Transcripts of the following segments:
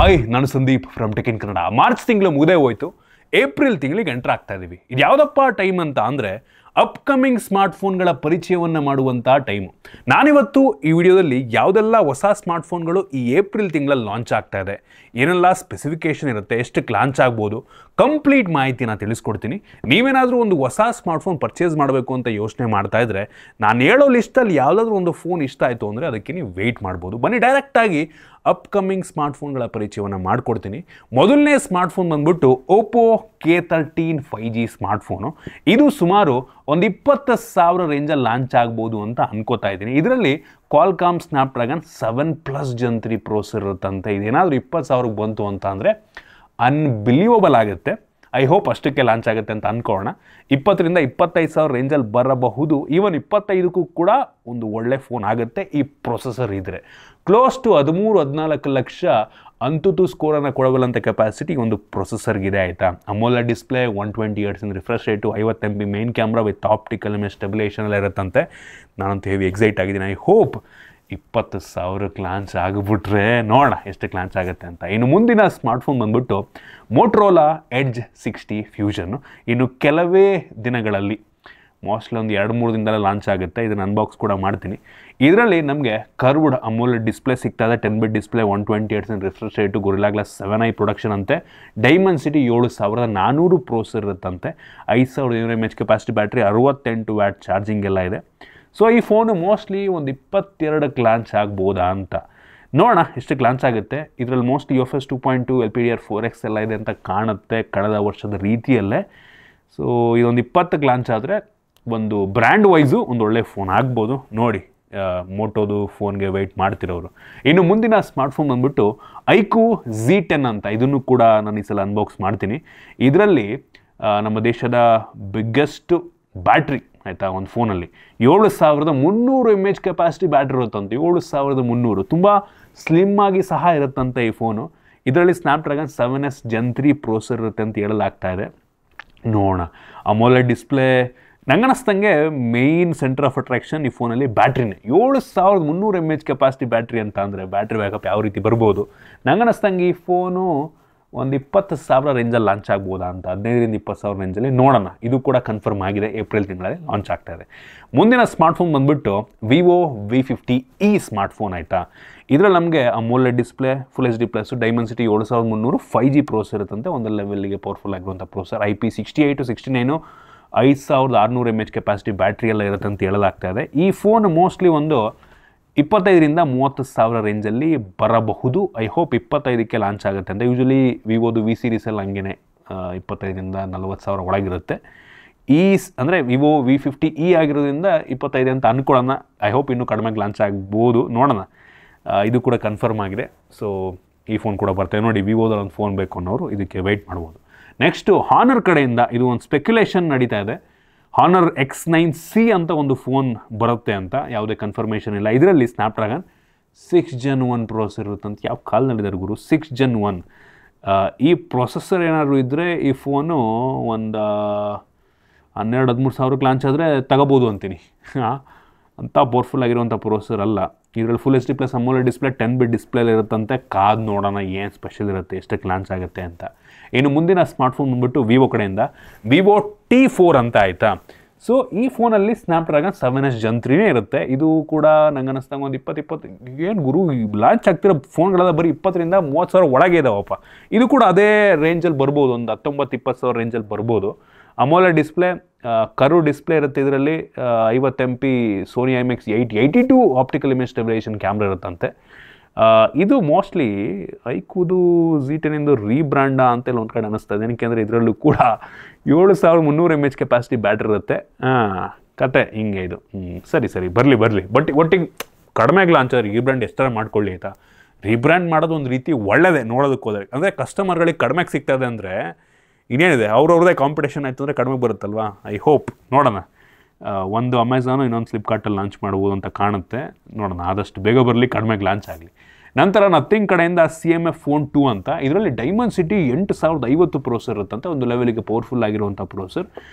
Hi, ನಾನು Sandeep from tech in Kannada. March ತಿಂಗಳು ಮುಗಿದೇ ಹೋಯ್ತು, ಏಪ್ರಿಲ್ ತಿಂಗಳಿಗೆ ಎಂಟರ್ ಆಗ್ತಾ ಇದ್ದೀವಿ. ಇದು ಯಾವುದಪ್ಪ ಟೈಮ್ ಅಂತ ಅಂದರೆ ಅಪ್ಕಮಿಂಗ್ ಸ್ಮಾರ್ಟ್ಫೋನ್ಗಳ ಪರಿಚಯವನ್ನು ಮಾಡುವಂಥ ಟೈಮು. ನಾನಿವತ್ತು ಈ ವಿಡಿಯೋದಲ್ಲಿ ಯಾವುದೆಲ್ಲ ಹೊಸ ಸ್ಮಾರ್ಟ್ಫೋನ್ಗಳು ಈ ಏಪ್ರಿಲ್ ತಿಂಗಳಲ್ಲಿ ಲಾಂಚ್ ಆಗ್ತಾ ಇದೆ, ಏನೆಲ್ಲ ಸ್ಪೆಸಿಫಿಕೇಷನ್ ಇರುತ್ತೆ, ಎಷ್ಟಕ್ಕೆ ಲಾಂಚ್ ಆಗ್ಬೋದು, ಕಂಪ್ಲೀಟ್ ಮಾಹಿತಿನ ತಿಳಿಸ್ಕೊಡ್ತೀನಿ. ನೀವೇನಾದರೂ ಒಂದು ಹೊಸ ಸ್ಮಾರ್ಟ್ಫೋನ್ ಪರ್ಚೇಸ್ ಮಾಡಬೇಕು ಅಂತ ಯೋಚನೆ ಮಾಡ್ತಾ ಇದ್ರೆ, ನಾನು ಹೇಳೋ ಲಿಸ್ಟಲ್ಲಿ ಯಾವುದಾದ್ರೂ ಒಂದು ಫೋನ್ ಇಷ್ಟ ಆಯಿತು ಅಂದರೆ ಅದಕ್ಕೆ ನೀವು ವೆಯ್ಟ್ ಮಾಡ್ಬೋದು. ಬನ್ನಿ ಡೈರೆಕ್ಟಾಗಿ ಅಪ್ಕಮಿಂಗ್ ಸ್ಮಾರ್ಟ್ಫೋನ್ಗಳ ಪರಿಚಯವನ್ನು ಮಾಡಿಕೊಡ್ತೀನಿ. ಮೊದಲನೇ ಸ್ಮಾರ್ಟ್ಫೋನ್ ಬಂದ್ಬಿಟ್ಟು ಓಪೋ K13 5G ಸ್ಮಾರ್ಟ್ಫೋನು. ಇದು ಸುಮಾರು ಒಂದು 20,000 ರೇಂಜಲ್ಲಿ ಲಾಂಚ್ ಆಗ್ಬೋದು ಅಂತ ಅನ್ಕೋತಾ ಇದ್ದೀನಿ. ಇದರಲ್ಲಿ ಕ್ವಾಲ್ಕಾಮ್ ಸ್ನ್ಯಾಪ್ಡ್ರ್ಯಾಗನ್ 7+ Gen 3 ಪ್ರೋಸೆಸರ್ ಇರುತ್ತಂತೆ. ಇದೇನಾದರೂ 20,000ಕ್ಕೆ ಬಂತು ಅಂತ ಅಂದರೆ ಅನ್ಬಿಲೀವಬಲ್ ಆಗುತ್ತೆ. ಐ ಹೋಪ್ ಅಷ್ಟಕ್ಕೆ ಲಾಂಚ್ ಆಗುತ್ತೆ ಅಂತ ಅಂದ್ಕೊಳ್ಳೋಣ. 20,000 ರಿಂದ 25,000 ರೇಂಜಲ್ಲಿ ಬರಬಹುದು. ಈವನ್ 25ಕ್ಕೂ ಕೂಡ ಒಂದು ಒಳ್ಳೆ ಫೋನ್ ಆಗುತ್ತೆ ಈ ಪ್ರೊಸೆಸರ್ ಇದ್ದರೆ. ಕ್ಲೋಸ್ ಟು 13-14 ಲಕ್ಷ ಅಂತೂ ಸ್ಕೋರನ್ನು ಕೊಡಬಲ್ಲಂಥ ಕೆಪಾಸಿಟಿ ಒಂದು ಪ್ರೊಸೆಸರ್ಗಿದೆ, ಆಯಿತಾ. AMOLED display, 120 Hz refresh rate, 50 MP main camera with optical image stabilization ಎಲ್ಲ ಇರುತ್ತಂತೆ. ನಾನಂತೂ ಹೆವಿ ಎಕ್ಸೈಟ್ ಆಗಿದ್ದೀನಿ. ಐ ಹೋಪ್ 20,000ಕ್ಕೆ ಲಾಂಚ್ ಆಗಿಬಿಟ್ರೆ ನೋಡೋಣ ಎಷ್ಟಕ್ಕೆ ಲಾಂಚ್ ಆಗುತ್ತೆ ಅಂತ. ಇನ್ನು ಮುಂದಿನ ಸ್ಮಾರ್ಟ್ಫೋನ್ ಬಂದ್ಬಿಟ್ಟು ಮೋಟ್ರೋಲಾ ಎಡ್ಜ್ 60 ಫ್ಯೂಷನ್ನು. ಇನ್ನು ಕೆಲವೇ ದಿನಗಳಲ್ಲಿ, ಮೋಸ್ಟ್ಲಿ ಒಂದು 2-3 ದಿನದಲ್ಲೇ ಲಾಂಚ್ ಆಗುತ್ತೆ. ಇದನ್ನು ಅನ್ಬಾಕ್ಸ್ ಕೂಡ ಮಾಡ್ತೀನಿ. ಇದರಲ್ಲಿ ನಮಗೆ ಕರ್ವ್ಡ್ ಅಮೋಲೆಡ್ ಡಿಸ್ಪ್ಲೇ ಸಿಗ್ತಾ ಇದೆ, 10 bit display, 120 Hz refresh rate, Gorilla Glass 7i production ಅಂತೆ. ಡೈಮೆನ್ಸಿಟಿ 7400 ಪ್ರೋಸೆಸರ್ ಇರುತ್ತಂತೆ. 5500 mAh capacity battery, 68 watt charging ಎಲ್ಲ ಇದೆ. ಸೊ ಈ ಫೋನು ಮೋಸ್ಟ್ಲಿ ಒಂದು 22ಕ್ಕೆ ಲಾಂಚ್ ಆಗ್ಬೋದಾ ಅಂತ ನೋಡೋಣ ಎಷ್ಟಕ್ಕೆ ಲಾಂಚ್ ಆಗುತ್ತೆ. ಇದರಲ್ಲಿ ಮೋಸ್ಟ್ಲಿ UFS 2.2 LPDDR4X ಎಲ್ಲ ಇದೆ ಅಂತ ಕಾಣುತ್ತೆ ಕಳೆದ ವರ್ಷದ ರೀತಿಯಲ್ಲೇ. ಸೊ ಇದೊಂದು 20ಕ್ಕೆ ಲಾಂಚ್ ಆದರೆ ಒಂದು ಬ್ರ್ಯಾಂಡ್ ವೈಸು ಒಂದು ಒಳ್ಳೆ ಫೋನ್ ಆಗ್ಬೋದು. ನೋಡಿ, ಮೋಟೋದು ಫೋನ್ಗೆ ವೆಯ್ಟ್ ಮಾಡ್ತಿರೋರು. ಇನ್ನು ಮುಂದಿನ ಸ್ಮಾರ್ಟ್ಫೋನ್ ಬಂದ್ಬಿಟ್ಟು ಐಕ್ಯೂ Z10 ಅಂತ. ಇದನ್ನು ಕೂಡ ನಾನು ಈ ಸಲ ಅನ್ಬಾಕ್ಸ್ ಮಾಡ್ತೀನಿ. ಇದರಲ್ಲಿ ನಮ್ಮ ದೇಶದ ಬಿಗ್ಗೆಸ್ಟ್ ಬ್ಯಾಟ್ರಿ, ಆಯಿತಾ, ಒಂದು ಫೋನಲ್ಲಿ 7300 mAh ಕೆಪಾಸಿಟಿ ಬ್ಯಾಟ್ರಿ ಇರುತ್ತಂತೆ. 7300 ತುಂಬ ಸ್ಲಿಮ್ ಆಗಿ ಸಹ ಇರುತ್ತಂತೆ ಈ ಫೋನು. ಇದರಲ್ಲಿ ಸ್ನ್ಯಾಪ್ಡ್ರ್ಯಾಗನ್ 7s Gen 3 ಪ್ರೋಸೆಸರ್ ಇರುತ್ತೆ ಅಂತ ಹೇಳಲಾಗ್ತಾ ಇದೆ. ನೋಡೋಣ. ಅಮೋಲೆಡ್ ಡಿಸ್ಪ್ಲೇ, ನಂಗನಿಸ್ದಂಗೆ ಮೇಯ್ನ್ ಸೆಂಟರ್ ಆಫ್ ಅಟ್ರಾಕ್ಷನ್ ಈ ಫೋನಲ್ಲಿ ಬ್ಯಾಟ್ರಿನೇ. 7300 mAh ಕೆಪಾಸಿಟಿ ಬ್ಯಾಟ್ರಿ ಅಂತ ಅಂದರೆ ಬ್ಯಾಟ್ರಿ ಬ್ಯಾಕಪ್ ಯಾವ ರೀತಿ ಬರ್ಬೋದು. ನಂಗನಿಸ್ದಂಗೆ ಈ ಫೋನು ಒಂದು 20,000 ರೇಂಜಲ್ಲಿ ಲಾಂಚ್ ಆಗ್ಬೋದಾ ಅಂತ, 15,000 ರಿಂದ 20,000 ರೇಂಜಲ್ಲಿ ನೋಡೋಣ. ಇದು ಕೂಡ ಕನ್ಫರ್ಮ್ ಆಗಿದೆ, ಏಪ್ರಿಲ್ ತಿಂಗಳಲ್ಲಿ ಲಾಂಚ್ ಆಗ್ತಾ ಇದೆ. ಮುಂದಿನ ಸ್ಮಾರ್ಟ್ಫೋನ್ ಬಂದ್ಬಿಟ್ಟು ವಿವೋ V50e ಸ್ಮಾರ್ಟ್ಫೋನ್, ಆಯಿತಾ. ಇದರಲ್ಲಿ ನಮಗೆ AMOLED display, full HD+, Dimensity 7300, 5G processor ಇರುತ್ತಂತೆ. ಒಂದು ಲೆವೆಲ್ಗೆ ಪವರ್ಫುಲ್ ಆಗಿರುವಂಥ processor. IP68 69, 5600 mAh capacity battery ಎಲ್ಲ ಇರುತ್ತೆ ಅಂತ ಹೇಳಲಾಗ್ತಾ ಇದೆ. ಈ ಫೋನ್ ಮೋಸ್ಟ್ಲಿ ಒಂದು 25,000 ರಿಂದ 30,000 ರೇಂಜಲ್ಲಿ ಬರಬಹುದು. ಐ ಹೋಪ್ 25ಕ್ಕೆ ಲಾಂಚ್ ಆಗುತ್ತೆ ಅಂತ. ಯೂಶಲಿ ವಿವೋದು V ಸೀರೀಸಲ್ಲಿ ಹಂಗೆ 25,000 ರಿಂದ 40,000 ಒಳಗಿರುತ್ತೆ. ಅಂದರೆ ವಿವೋ V50e ಆಗಿರೋದ್ರಿಂದ 25 ಅಂತ ಅಂದ್ಕೊಳ್ಳೋಣ. ಐ ಹೋಪ್ ಇನ್ನೂ ಕಡಿಮೆಗೆ ಲಾಂಚ್ ಆಗ್ಬೋದು, ನೋಡೋಣ. ಇದು ಕೂಡ ಕನ್ಫರ್ಮ್ ಆಗಿದೆ. ಸೊ ಈ ಫೋನ್ ಕೂಡ ಬರ್ತೇವೆ. ನೋಡಿ, ವಿವೋದಲ್ಲಿ ಒಂದು ಫೋನ್ ಬೇಕು ಅನ್ನೋರು ಇದಕ್ಕೆ ವೆಯ್ಟ್ ಮಾಡ್ಬೋದು. ನೆಕ್ಸ್ಟು ಹಾನರ್ ಕಡೆಯಿಂದ ಇದು ಒಂದು ಸ್ಪೆಕ್ಯುಲೇಷನ್ ನಡೀತಾ ಇದೆ. ಹಾನರ್ X9C ಅಂತ ಒಂದು ಫೋನ್ ಬರುತ್ತೆ ಅಂತ, ಯಾವುದೇ ಕನ್ಫರ್ಮೇಷನ್ ಇಲ್ಲ. ಇದರಲ್ಲಿ ಸ್ನ್ಯಾಪ್ಡ್ರ್ಯಾಗನ್ 6 Gen 1 ಪ್ರೋಸೆಸರ್ ಇರುತ್ತಂತ. ಯಾವ ಕಾಲ್ನಲ್ಲಿದ್ದಾರೆ ಗುರು, 6 Gen 1. ಈ ಪ್ರೊಸೆಸರ್ ಏನಾದರೂ ಇದ್ದರೆ ಈ ಫೋನು ಒಂದು 12-13 ಸಾವಿರಕ್ಕೆ ಲಾಂಚ್ ಆದರೆ ತಗೋಬೋದು ಅಂತೀನಿ. ಅಂಥ ಪವರ್ಫುಲ್ ಆಗಿರುವಂಥ ಪ್ರೊಸೆಸರ್ ಅಲ್ಲ. ಇದರಲ್ಲಿ full HD+ ಅಮೋಲೆಡ್ display, 10 bit display ಇರುತ್ತಂತೆ. ಕಾದು ನೋಡೋಣ ಏನು ಸ್ಪೆಷಲ್ ಇರುತ್ತೆ, ಎಷ್ಟಕ್ಕೆ ಲಾಂಚ್ ಆಗುತ್ತೆ ಅಂತ. ಇನ್ನು ಮುಂದಿನ ಸ್ಮಾರ್ಟ್ಫೋನ್ ಬಂದ್ಬಿಟ್ಟು ವಿವೋ ಕಡೆಯಿಂದ ವಿವೋ T4 ಅಂತ, ಆಯಿತಾ. ಸೊ ಈ ಫೋನಲ್ಲಿ ಸ್ನ್ಯಾಪ್ಡ್ರ್ಯಾಗನ್ 7s Gen 3 ಇರುತ್ತೆ. ಇದು ಕೂಡ ನಂಗೆ ಅನ್ನಿಸ್ದಂಗೆ ಒಂದು 20 ಏನು ಗುರು, ಲಾಂಚ್ ಆಗ್ತಿರೋ ಫೋನ್ಗಳೆಲ್ಲ ಬರೀ 20,000 ರಿಂದ 30,000 ಒಳಗೆ ಇದಾವಪ್ಪ. ಇದು ಕೂಡ ಅದೇ ರೇಂಜಲ್ಲಿ ಬರ್ಬೋದು, ಒಂದು 19-20,000 ರೇಂಜಲ್ಲಿ ಬರ್ಬೋದು. ಅಮೋಲೆಡ್ ಡಿಸ್ಪ್ಲೇ, ಕರ್ವ್ ಡಿಸ್ಪ್ಲೇ ಇರುತ್ತೆ. ಇದರಲ್ಲಿ 50 MP Sony IMX 882 optical image stabilization camera ಇರುತ್ತಂತೆ. ಇದು ಮೋಸ್ಟ್ಲಿ ಐಕ್ಯೂದು Z10 ರೀಬ್ರ್ಯಾಂಡ ಅಂತೆಲ್ಲ ಒಂದು ಕಡೆ ಅನ್ನಿಸ್ತಾ ಇದೆ. ಏನಕ್ಕೆ ಅಂದರೆ ಇದರಲ್ಲೂ ಕೂಡ 7300 mAh ಕೆಪಾಸಿಟಿ ಬ್ಯಾಟ್ರಿ ಇರುತ್ತೆ. ಕತೆ ಹಿಂಗೆ ಇದು. ಸರಿ ಬರಲಿ. ಬಟ್ ಒಟ್ಟಿಗೆ ಕಡಿಮೆಗೆ ಲಾಂಚ್ ಆದರೆ ರೀಬ್ರ್ಯಾಂಡ್ ಎಷ್ಟರ ಮಾಡ್ಕೊಳ್ಳಿ, ಆಯಿತಾ. ರೀಬ್ರ್ಯಾಂಡ್ ಮಾಡೋದು ಒಂದು ರೀತಿ ಒಳ್ಳೆಯದೇ ನೋಡೋದಕ್ಕೆ ಹೋದರೆ. ಅಂದರೆ ಕಸ್ಟಮರ್ಗಳಿಗೆ ಕಡಿಮೆಗೆ ಸಿಗ್ತದೆ ಅಂದರೆ ಇನ್ನೇನಿದೆ, ಅವ್ರವ್ರದ್ದೇ ಕಾಂಪಿಟೇಷನ್ ಆಯಿತು ಅಂದರೆ ಕಡಿಮೆ ಬರುತ್ತಲ್ವಾ. ಐ ಹೋಪ್ ನೋಡೋಣ. ಒಂದು ಅಮೆಝಾನು ಇನ್ನೊಂದು ಫ್ಲಿಪ್ಕಾರ್ಟಲ್ಲಿ ಲಾಂಚ್ ಮಾಡ್ಬೋದು ಅಂತ ಕಾಣುತ್ತೆ. ನೋಡೋಣ, ಆದಷ್ಟು ಬೇಗ ಬರಲಿ, ಕಡಿಮೆಗೆ ಲಾಂಚ್ ಆಗಲಿ. ನಂತರ ನಥಿಂಗ್ ಕಡೆಯಿಂದ CMF Phone 2 ಅಂತ. ಇದರಲ್ಲಿ ಡೈಮೆನ್ಸಿಟಿ 8050 ಪ್ರೋಸೆಸರ್ ಇರುತ್ತಂತೆ. ಒಂದು ಲೆವೆಲಿಗೆ ಪವರ್ಫುಲ್ ಆಗಿರುವಂಥ ಪ್ರೋಸೆಸರ್.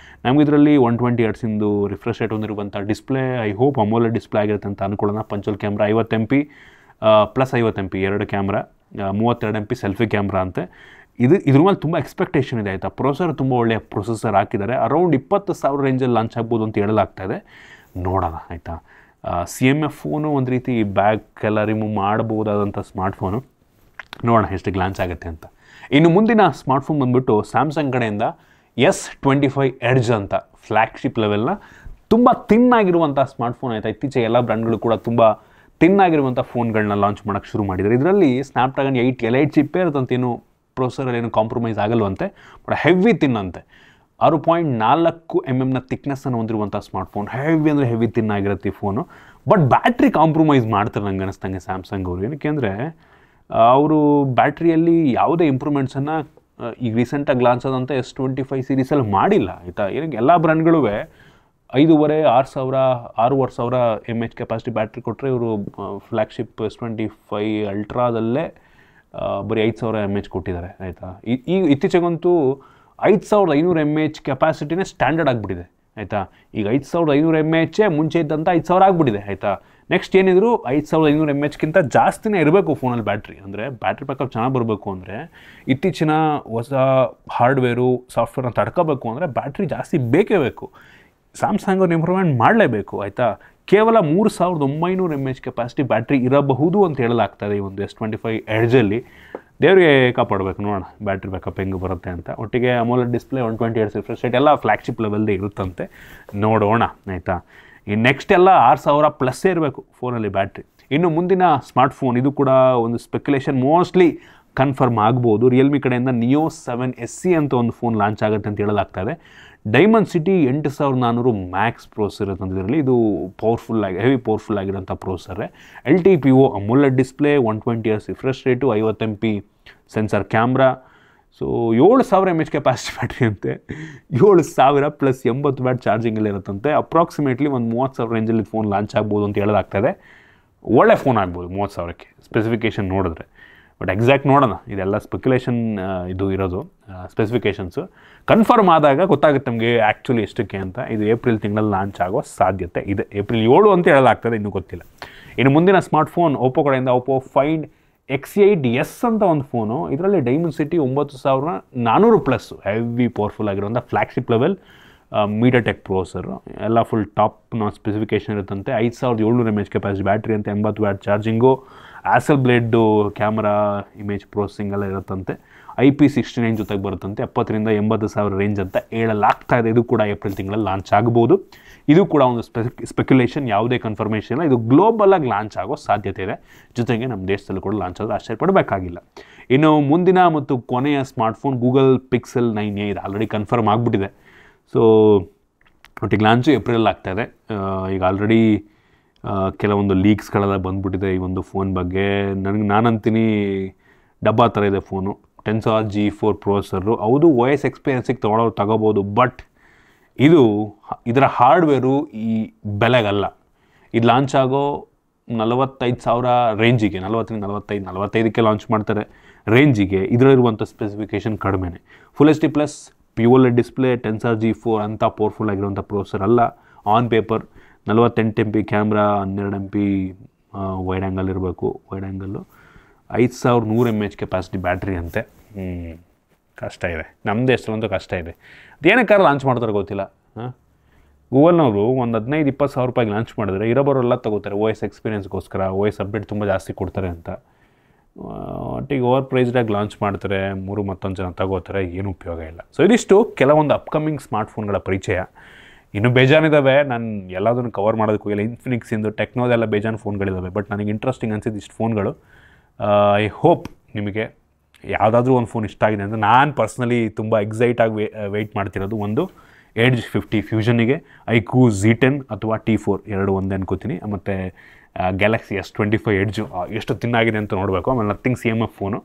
ನಮಗೆ ಇದರಲ್ಲಿ 120 Hz ರಿಫ್ರೆಶ್ ರೇಟ್ ಹೊಂದಿರುವಂಥ display. I hope AMOLED display ಆಗಿರುತ್ತೆ ಅಂತ ಅಂದ್ಕೊಳ್ಳೋಣ. ಪಂಚಲ್ camera 50 MP +50 MP 2 camera. 32 MP selfie camera ಅಂತೆ. ಇದ್ರ ಮೇಲೆ ತುಂಬ ಎಕ್ಸ್ಪೆಕ್ಟೇಷನ್ ಇದೆ ಆಯಿತಾ. ಪ್ರೊಸೆಸರ್ ತುಂಬ ಒಳ್ಳೆಯ ಪ್ರೊಸೆಸರ್ ಹಾಕಿದ್ದಾರೆ. ಅರೌಂಡ್ 20,000 ರೇಂಜಲ್ಲಿ ಲಾಂಚ್ ಆಗ್ಬೋದು ಅಂತ ಹೇಳಲಾಗ್ತಾ ಇದೆ. ನೋಡೋಣ ಆಯಿತಾ. CMF ಫೋನು ಒಂದು ರೀತಿ ಬ್ಯಾಕ್ ಎಲ್ಲ ರಿಮೂವ್ ಮಾಡ್ಬೋದಾದಂಥ ಸ್ಮಾರ್ಟ್ಫೋನು. ನೋಡೋಣ ಎಷ್ಟಿಗೆ ಲಾಂಚ್ ಆಗುತ್ತೆ ಅಂತ. ಇನ್ನು ಮುಂದಿನ ಸ್ಮಾರ್ಟ್ಫೋನ್ ಬಂದುಬಿಟ್ಟು ಸ್ಯಾಮ್ಸಂಗ್ ಕಡೆಯಿಂದ S25 ಎಡ್ಜ್ ಅಂತ ಫ್ಲ್ಯಾಗ್ಶಿಪ್ ಲೆವೆಲ್ನ ತುಂಬ ತಿನ್ನಾಗಿರುವಂಥ ಸ್ಮಾರ್ಟ್ಫೋನ್ ಆಯಿತಾ. ಇತ್ತೀಚೆಗೆ ಎಲ್ಲ ಬ್ರ್ಯಾಂಡ್ಗಳು ಕೂಡ ತುಂಬ ತಿನ್ನಾಗಿರುವಂಥ ಫೋನ್ಗಳನ್ನ ಲಾಂಚ್ ಮಾಡೋಕ್ಕೆ ಶುರು ಮಾಡಿದ್ದಾರೆ. ಇದರಲ್ಲಿ ಸ್ನ್ಯಾಪ್ಡ್ರ್ಯಾಗನ್ 8 Elite ಚಿಪ್ಪೇ ಇರುತ್ತಂತ, ಏನು ಪ್ರೊಸೆಸರಲ್ಲಿ ಏನು ಕಾಂಪ್ರಮೈಸ್ ಆಗಲ್ವಂತೆ. ಬಟ್ ಹೆವಿ ತಿನ್ನಂತೆ. 6.4 mm ಥಿಕ್ನೆಸ್ಸನ್ನು ಹೊಂದಿರುವಂಥ ಸ್ಮಾರ್ಟ್ಫೋನ್. ಹೆವಿ ಅಂದರೆ ಹೆವಿ ತಿನ್ನಾಗಿರುತ್ತೆ ಈ ಫೋನು. ಬಟ್ ಬ್ಯಾಟ್ರಿ ಕಾಂಪ್ರಮೈಸ್ ಮಾಡ್ತಾರೆ ನಂಗೆ ಅನ್ನಿಸ್ತಂಗೆ ಸ್ಯಾಮ್ಸಂಗ್ ಅವರು. ಏನಕ್ಕೆ ಅಂದರೆ ಅವರು ಬ್ಯಾಟ್ರಿಯಲ್ಲಿ ಯಾವುದೇ ಇಂಪ್ರೂವ್ಮೆಂಟ್ಸನ್ನು ಈಗ ರೀಸೆಂಟಾಗಿ ಲಾಂಚ್ ಆದಂಥ S25 ಸೀರೀಸಲ್ಲಿ ಮಾಡಿಲ್ಲ ಆಯಿತಾ. ಏನಕ್ಕೆ ಎಲ್ಲ ಬ್ರ್ಯಾಂಡ್ಗಳೂ 5,500 mAh ಕೆಪಾಸಿಟಿ ಬ್ಯಾಟ್ರಿ ಕೊಟ್ಟರೆ, ಇವರು ಫ್ಲ್ಯಾಗ್ಶಿಪ್ S25 ಅಲ್ಟ್ರಾದಲ್ಲೇ ಬರೀ 5,000 mAh ಕೊಟ್ಟಿದ್ದಾರೆ ಆಯಿತಾ. ಈಗ ಇತ್ತೀಚೆಗಂತೂ 5,500 mAh ಕೆಪಾಸಿಟಿನೇ ಸ್ಟ್ಯಾಂಡರ್ಡ್ ಆಗಿಬಿಟ್ಟಿದೆ ಆಯಿತಾ. ಈಗ 5,500 mAh ಮುಂಚೆ ಇದ್ದಂಥ 5,000 ಆಗಿಬಿಟ್ಟಿದೆ ಆಯಿತಾ. ನೆಕ್ಸ್ಟ್ ಏನಿದ್ರು 5,500 mAhಗಿಂತ ಜಾಸ್ತಿನೇ ಇರಬೇಕು ಫೋನಲ್ಲಿ ಬ್ಯಾಟ್ರಿ. ಅಂದರೆ ಬ್ಯಾಟ್ರಿ ಬ್ಯಾಕಪ್ ಚೆನ್ನಾಗಿ ಬರಬೇಕು ಅಂದರೆ, ಇತ್ತೀಚಿನ ಹೊಸ ಹಾರ್ಡ್ವೇರು ಸಾಫ್ಟ್ವೇರ್ನ ತಡ್ಕೋಬೇಕು ಅಂದರೆ ಬ್ಯಾಟ್ರಿ ಜಾಸ್ತಿ ಬೇಕೇ ಬೇಕು. ಸ್ಯಾಮ್ಸಂಗ್ ಅವ್ರು ಇಂಪ್ರೂವ್ಮೆಂಟ್ ಮಾಡಲೇಬೇಕು ಆಯಿತಾ. ಕೇವಲ 3,900 mAh ಕೆಪಾಸಿಟಿ ಬ್ಯಾಟ್ರಿ ಇರಬಹುದು ಅಂತ ಹೇಳಲಾಗ್ತದೆ ಈ ಒಂದು S25 ಎಡ್ಜಲ್ಲಿ. ದೇವರಿಗೆ ಕಾಪಾಡಬೇಕು, ನೋಡೋಣ ಬ್ಯಾಟ್ರಿ ಬ್ಯಾಕಪ್ ಹೆಂಗೆ ಬರುತ್ತೆ ಅಂತ. ಒಟ್ಟಿಗೆ AMOLED display 120Hz refresh rate ಎಲ್ಲ ಫ್ಲ್ಯಾಗ್ಶಿಪ್ ಲೆವೆಲ್ದೇ ಇರುತ್ತಂತೆ. ನೋಡೋಣ ಆಯಿತಾ. ಇನ್ನು ನೆಕ್ಸ್ಟ್ ಎಲ್ಲ 6,000 ಪ್ಲಸ್ಸೇ ಇರಬೇಕು ಫೋನಲ್ಲಿ ಬ್ಯಾಟ್ರಿ. ಇನ್ನು ಮುಂದಿನ ಸ್ಮಾರ್ಟ್ಫೋನ್, ಇದು ಕೂಡ ಒಂದು ಸ್ಪೆಕ್ಯುಲೇಷನ್, ಮೋಸ್ಟ್ಲಿ ಕನ್ಫರ್ಮ್ ಆಗ್ಬೋದು. ರಿಯಲ್ಮಿ ಕಡೆಯಿಂದ Neo 7 SE ಅಂತ ಒಂದು ಫೋನ್ ಲಾಂಚ್ ಆಗುತ್ತೆ ಅಂತ ಹೇಳಲಾಗ್ತಾ ಇದೆ. Dimensity 8400 ಮ್ಯಾಕ್ಸ್ ಪ್ರೊಸೆಸರ್ ಇರುತ್ತೆ ಇದರಲ್ಲಿ. ಇದು ಹೆವಿ ಪವರ್ಫುಲ್ ಆಗಿರೋಂಥ ಪ್ರೊಸೆಸರೇ. LTPO AMOLED display, 120Hz refresh rate, 50 MP sensor camera. So 7,000 mAh capacity battery ಅಂತೆ. 7,000 ಪ್ಲಸ್ 80 ವ್ಯಾಟ್ ಚಾರ್ಜಿಂಗ್ ಎಲ್ಲ ಇರುತ್ತಂತೆ. ಅಪ್ರಾಕ್ಸಿಮೇಟ್ಲಿ ಒಂದು 30,000 ರೇಂಜಲ್ಲಿ ಫೋನ್ ಲಾಂಚ್ ಆಗ್ಬೋದು ಅಂತ ಹೇಳಲಾಗ್ತದೆ. ಒಳ್ಳೆ ಫೋನ್ ಆಗ್ಬೋದು 30,000ಕ್ಕೆ ಸ್ಪೆಸಿಫಿಕೇಷನ್ ನೋಡಿದ್ರೆ. ಬಟ್ ಎಕ್ಸಾಕ್ಟ್ ನೋಡೋಣ, ಇದೆಲ್ಲ ಸ್ಪೆಕ್ಯುಲೇಷನ್ ಇದು ಇರೋದು. ಸ್ಪೆಸಿಫಿಕೇಷನ್ಸು ಕನ್ಫರ್ಮ್ ಆದಾಗ ಗೊತ್ತಾಗುತ್ತೆ ನಮಗೆ ಆ್ಯಕ್ಚುಲಿ ಎಷ್ಟಕ್ಕೆ ಅಂತ. ಇದು ಏಪ್ರಿಲ್ ತಿಂಗಳಲ್ಲಿ ಲಾಂಚ್ ಆಗೋ ಸಾಧ್ಯತೆ ಇದೆ. ಏಪ್ರಿಲ್ 7 ಅಂತ ಹೇಳಲಾಗ್ತದೆ, ಇನ್ನೂ ಗೊತ್ತಿಲ್ಲ. ಇನ್ನು ಮುಂದಿನ ಸ್ಮಾರ್ಟ್ಫೋನ್ ಓಪೋ ಕಡೆಯಿಂದ Oppo Find X8s ಅಂತ ಒಂದು ಫೋನು. ಇದರಲ್ಲಿ Dimensity 9,400 ಪ್ಲಸ್ಸು ಹೆವಿ ಪವರ್ಫುಲ್ ಆಗಿರೋಂಥ ಫ್ಲ್ಯಾಗ್ಶಿಪ್ ಲೆವೆಲ್ MediaTek ಪ್ರೊಸೆಸರು. ಎಲ್ಲ ಫುಲ್ ಟಾಪ್ನ ಸ್ಪೆಸಿಫಿಕೇಷನ್ ಇರುತ್ತಂತೆ. 5,700 mAh ಕೆಪಾಸಿಟಿ ಬ್ಯಾಟ್ರಿ ಅಂತ, 80 watt charging, Hasselblad camera, image processing ಎಲ್ಲ ಇರುತ್ತಂತೆ. IP69 ಜೊತೆಗೆ ಬರುತ್ತಂತೆ. 70,000 ರಿಂದ 80,000 ರೇಂಜ್ ಅಂತ ಹೇಳಲಾಗ್ತಾ ಇದೆ. ಇದು ಕೂಡ ಏಪ್ರಿಲ್ ತಿಂಗಳಲ್ಲಿ ಲಾಂಚ್ ಆಗ್ಬೋದು. ಇದು ಕೂಡ ಒಂದು ಸ್ಪೆಕ್ಯುಲೇಷನ್, ಯಾವುದೇ ಕನ್ಫರ್ಮೇಷನ್ ಇಲ್ಲ. ಇದು ಗ್ಲೋಬಲಾಗಿ ಲಾಂಚ್ ಆಗೋ ಸಾಧ್ಯತೆ ಇದೆ. ಜೊತೆಗೆ ನಮ್ಮ ದೇಶದಲ್ಲೂ ಕೂಡ ಲಾಂಚ್ ಆದರೆ ಆಶ್ಚರ್ಯಪಡಬೇಕಾಗಿಲ್ಲ. ಇನ್ನು ಮುಂದಿನ ಮತ್ತು ಕೊನೆಯ ಸ್ಮಾರ್ಟ್ಫೋನ್ Google Pixel 9a. ಇದು ಆಲ್ರೆಡಿ ಕನ್ಫರ್ಮ್ ಆಗಿಬಿಟ್ಟಿದೆ. ಸೊ ಒಟ್ಟಿಗೆ ಲಾಂಚು ಏಪ್ರಿಲ್ ಆಗ್ತಾಯಿದೆ. ಈಗ ಆಲ್ರೆಡಿ ಕೆಲವೊಂದು ಲೀಕ್ಸ್ಗಳೆಲ್ಲ ಬಂದುಬಿಟ್ಟಿದೆ ಈ ಒಂದು ಫೋನ್ ಬಗ್ಗೆ. ನಾನಂತೀನಿ ಡಬ್ಬಾ ಥರ ಇದೆ ಫೋನು. Tensor G4 processor. ಹೌದು, OS ಎಕ್ಸ್ಪೀರಿಯನ್ಸಿಗೆ ತಗೋಬೋದು. ಬಟ್ ಇದರ ಹಾರ್ಡ್ವೇರು ಈ ಬೆಲೆಗಲ್ಲ. ಇದು ಲಾಂಚ್ ಆಗೋ 45,000 ರೇಂಜಿಗೆ, 45ಕ್ಕೆ ಲಾಂಚ್ ಮಾಡ್ತಾರೆ ರೇಂಜಿಗೆ. ಇದರಲ್ಲಿರುವಂಥ ಸ್ಪೆಸಿಫಿಕೇಷನ್ ಕಡಿಮೆನೇ. Full HD plus POLED display, Tensor G4 ಅಂತ ಪವರ್ಫುಲ್ ಆಗಿರುವಂಥ ಪ್ರೊಸೆಸರ್ ಅಲ್ಲ. On paper 48 MP camera, 12 MP wide angle ಇರಬೇಕು. Wide angle 5,100 mAh capacity battery ಅಂತೆ. ಕಷ್ಟ ಇದೆ, ನಮ್ಮ ದೇಶದಲ್ಲಂತೂ ಕಷ್ಟ ಇದೆ. ಅದೇನಕ್ಕಾದ್ರೆ ಲಾಂಚ್ ಮಾಡ್ತಾರೆ ಗೊತ್ತಿಲ್ಲ. ಗೂಗಲ್ನವರು ಒಂದು 15,000-20,000 ರೂಪಾಯಿಗೆ ಲಾಂಚ್ ಮಾಡಿದ್ರೆ ಇರೋಬರೋಲ್ಲ ತಗೋತಾರೆ OS ಎಕ್ಸ್ಪೀರಿಯನ್ಸ್ಗೋಸ್ಕರ. OS ಅಪ್ಡೇಟ್ ತುಂಬ ಜಾಸ್ತಿ ಕೊಡ್ತಾರೆ ಅಂತ. ಒಟ್ಟಿಗೆ ಓವರ್ ಪ್ರೈಸ್ಡಾಗಿ ಲಾಂಚ್ ಮಾಡ್ತಾರೆ, ಮತ್ತೊಂದು ಜನ ತಗೋತಾರೆ, ಏನೂ ಉಪಯೋಗ ಇಲ್ಲ. ಸೊ ಇದಿಷ್ಟು ಕೆಲವೊಂದು ಅಪ್ಕಮಿಂಗ್ ಸ್ಮಾರ್ಟ್ಫೋನ್ಗಳ ಪರಿಚಯ. ಇನ್ನೂ ಬೇಜಾನಿದ್ದಾವೆ, ನಾನು ಎಲ್ಲದನ್ನು ಕವರ್ ಮಾಡೋದಕ್ಕೂ ಇಲ್ಲ. ಇನ್ಫಿನಿಕ್ಸಿಂದು, ಟೆಕ್ನೋದೆಲ್ಲ ಬೇಜಾನ್ ಫೋನ್ಗಳಿದ್ದಾವೆ. ಬಟ್ ನನಗೆ ಇಂಟ್ರೆಸ್ಟಿಂಗ್ ಅನಿಸಿದ್ದು ಇಷ್ಟು ಫೋನ್ಗಳು. ಐ ಹೋಪ್ ನಿಮಗೆ ಯಾವುದಾದ್ರೂ ಒಂದು ಫೋನ್ ಇಷ್ಟ ಆಗಿದೆ ಅಂದರೆ. ನಾನು ಪರ್ಸ್ನಲಿ ತುಂಬ ಎಕ್ಸೈಟಾಗಿ ವೆಯ್ಟ್ ಮಾಡ್ತಿರೋದು ಒಂದು Edge 50 ಫ್ಯೂಷನಿಗೆ, iQOO Z10 ಅಥವಾ T4 ಎರಡು ಒಂದೇ ಅನ್ಕೋತೀನಿ. ಮತ್ತು Galaxy S25 ಎಡ್ಜು ಎಷ್ಟು ತಿನ್ನಾಗಿದೆ ಅಂತ ನೋಡಬೇಕು. ಆಮೇಲೆ ನಥಿಂಗ್ CMF ಫೋನು.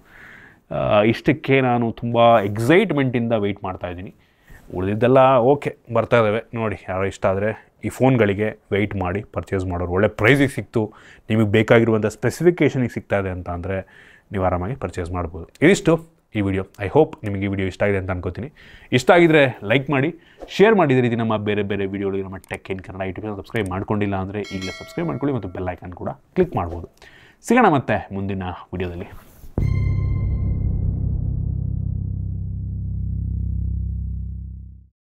ಇಷ್ಟಕ್ಕೆ ನಾನು ತುಂಬ ಎಕ್ಸೈಟ್ಮೆಂಟಿಂದ ವೆಯ್ಟ್ ಮಾಡ್ತಾಯಿದ್ದೀನಿ. ಉಳಿದಿದ್ದೆಲ್ಲ ಓಕೆ ಬರ್ತಾ ಇದ್ದಾವೆ. ನೋಡಿ, ಯಾರೋ ಇಷ್ಟ ಆದರೆ ಈ ಫೋನ್ಗಳಿಗೆ ವೆಯ್ಟ್ ಮಾಡಿ ಪರ್ಚೇಸ್ ಮಾಡೋರು. ಒಳ್ಳೆ ಪ್ರೈಸಿಗೆ ಸಿಕ್ತು, ನಿಮಗೆ ಬೇಕಾಗಿರುವಂಥ ಸ್ಪೆಸಿಫಿಕೇಷನಿಗೆ ಸಿಗ್ತಾ ಇದೆ ಅಂತ ಅಂದರೆ ನೀವು ಆರಾಮಾಗಿ ಪರ್ಚೇಸ್ ಮಾಡ್ಬೋದು. ಇದಿಷ್ಟು ಈ ವಿಡಿಯೋ. ಐ ಹೋಪ್ ನಿಮಗೆ ಈ ವಿಡಿಯೋ ಇಷ್ಟ ಆಗಿದೆ ಅಂತ ಅನ್ಕೋತೀನಿ. ಇಷ್ಟ ಆಗಿದ್ರೆ ಲೈಕ್ ಮಾಡಿ, ಶೇರ್ ಮಾಡಿದ ರೀತಿ ನಮ್ಮ ಬೇರೆ ಬೇರೆ ವಿಡಿಯೋಗಳಿಗೆ ನಮ್ಮ tech in Kannada YouTube subscribe ಮಾಡ್ಕೊಂಡಿಲ್ಲ ಅಂದರೆ ಈಗಲೇ ಸಬ್ಸ್ಕ್ರೈಬ್ ಮಾಡ್ಕೊಳ್ಳಿ ಮತ್ತು ಬೆಲ್ ಐಕಾನ್ ಕೂಡ ಕ್ಲಿಕ್ ಮಾಡ್ಬೋದು. ಸಿಗೋಣ ಮತ್ತೆ ಮುಂದಿನ ವಿಡಿಯೋದಲ್ಲಿ.